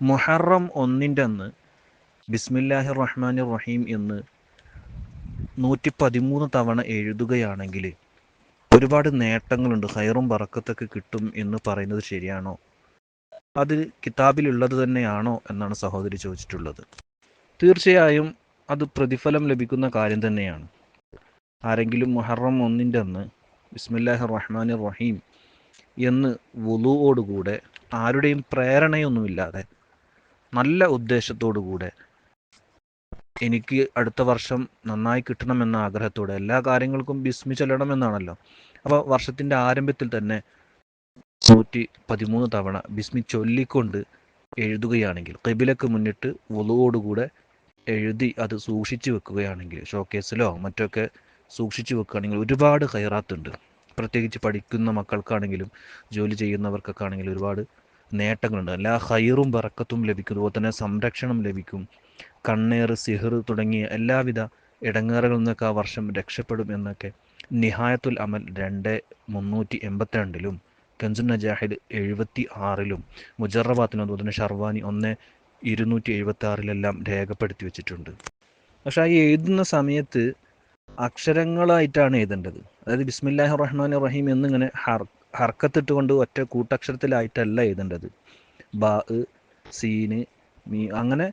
മുഹറം 1-ൻ്റെ അന്ന് ബിസ്മില്ലാഹിർ റഹ്മാനിർ റഹീം എന്ന് 113 തവണ എഴുതുകയാണെങ്കിൽ ഒരുപാട് നേട്ടങ്ങളുണ്ട്, ഖൈറും ബറക്കത്തൊക്കെ കിട്ടും എന്ന് പറയുന്നത് ശരിയാണോ? അത് കിതാബിലുള്ളത് തന്നെയാണോ എന്നാണ് സഹോദരി ചോദിച്ചിട്ടുള്ളത്. തീർച്ചയായും അത് പ്രതിഫലം ലഭിക്കുന്ന കാര്യം തന്നെയാണ്. ആരെങ്കിലും മുഹറം 1-ൻ്റെ അന്ന് ബിസ്മില്ലാഹിർ റഹ്മാനിർ റഹീം എന്ന് വുളുവോടുകൂടെ, ആരുടെയും പ്രേരണയൊന്നുമില്ലാതെ, നല്ല ഉദ്ദേശത്തോടുകൂടെ, എനിക്ക് അടുത്ത വർഷം നന്നായി കിട്ടണമെന്ന ആഗ്രഹത്തോടെ, എല്ലാ കാര്യങ്ങൾക്കും ബിസ്മി ചൊല്ലണമെന്നാണല്ലോ. അപ്പോൾ വർഷത്തിൻ്റെ ആരംഭത്തിൽ തന്നെ 113 തവണ ബിസ്മി ചൊല്ലിക്കൊണ്ട് എഴുതുകയാണെങ്കിൽ, ഖിബിലക്ക് മുന്നിട്ട് വുളുവോടുകൂടെ എഴുതി അത് സൂക്ഷിച്ചു വെക്കുകയാണെങ്കിൽ, ഷോക്കേസിലോ മറ്റൊക്കെ സൂക്ഷിച്ചു വെക്കുകയാണെങ്കിൽ ഒരുപാട് ഖൈറാത്തുണ്ട്. പ്രത്യേകിച്ച് പഠിക്കുന്ന മക്കൾക്കാണെങ്കിലും ജോലി ചെയ്യുന്നവർക്കൊക്കെ ആണെങ്കിലും ഒരുപാട് നേട്ടങ്ങളുണ്ട്. എല്ലാ ഖൈറും ബറക്കത്തും ലഭിക്കും. അതുപോലെ തന്നെ സംരക്ഷണം ലഭിക്കും. കണ്ണേറ്, സിഹർ തുടങ്ങിയ എല്ലാവിധ ഇടങ്ങേറുകളിൽ നിന്നൊക്കെ ആ വർഷം രക്ഷപ്പെടും എന്നൊക്കെ നിഹായത്തുൽ അമൽ 2/382-ലും കൻസുൻ നജാഹിദ് 76-ലും മുജറബാത്തിനും അതുപോലെ തന്നെ ഷർവാനി 1/276-ലെല്ലാം രേഖപ്പെടുത്തി വെച്ചിട്ടുണ്ട്. പക്ഷേ ആ എഴുതുന്ന സമയത്ത് അക്ഷരങ്ങളായിട്ടാണ് എഴുതേണ്ടത്. അതായത് ബിസ്മില്ലാഹിർ റഹ്മാനിർ റഹീം എന്നിങ്ങനെ ഹർക്കത്തിട്ടുകൊണ്ട് ഒറ്റ കൂട്ടക്ഷരത്തിലായിട്ടല്ല എഴുതേണ്ടത്. ബാ, സീന്, മീ അങ്ങനെ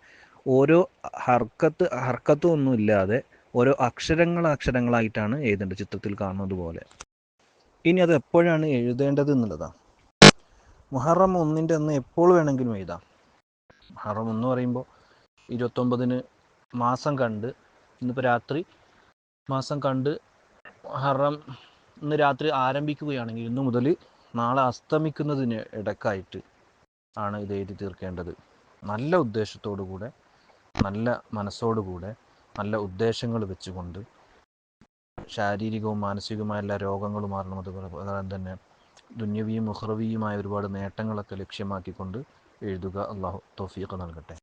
ഓരോ ഹർക്കത്തും ഒന്നും ഇല്ലാതെ ഓരോ അക്ഷരങ്ങളായിട്ടാണ് എഴുതേണ്ടത്, ചിത്രത്തിൽ കാണുന്നത് പോലെ. ഇനി അത് എപ്പോഴാണ് എഴുതേണ്ടത് എന്നുള്ളതാണ്. മുഹറം 1-ൻ്റെ അന്ന് എപ്പോൾ വേണമെങ്കിലും എഴുതാം. മുഹറം 1 പറയുമ്പോൾ 29-ന് മാസം കണ്ട്, ഇന്നിപ്പോൾ രാത്രി മാസം കണ്ട് മുഹറം ഇന്ന് രാത്രി ആരംഭിക്കുകയാണെങ്കിൽ ഇന്നു മുതൽ നാളെ അസ്തമിക്കുന്നതിന് ഇടക്കായിട്ട് ആണ് ഇത് എഴുതി തീർക്കേണ്ടത്. നല്ല ഉദ്ദേശത്തോടുകൂടെ, നല്ല മനസ്സോടുകൂടെ, നല്ല ഉദ്ദേശങ്ങൾ വെച്ചുകൊണ്ട് ശാരീരികവും മാനസികവുമായ എല്ലാ രോഗങ്ങളും മാറണം. അതുപോലെ തന്നെ ദുന്യവിയും ഉഖ്റവിയുമായ ഒരുപാട് നേട്ടങ്ങളൊക്കെ ലക്ഷ്യമാക്കിക്കൊണ്ട് എഴുതുക. അള്ളാഹു തൗഫീഖ് നൽകട്ടെ.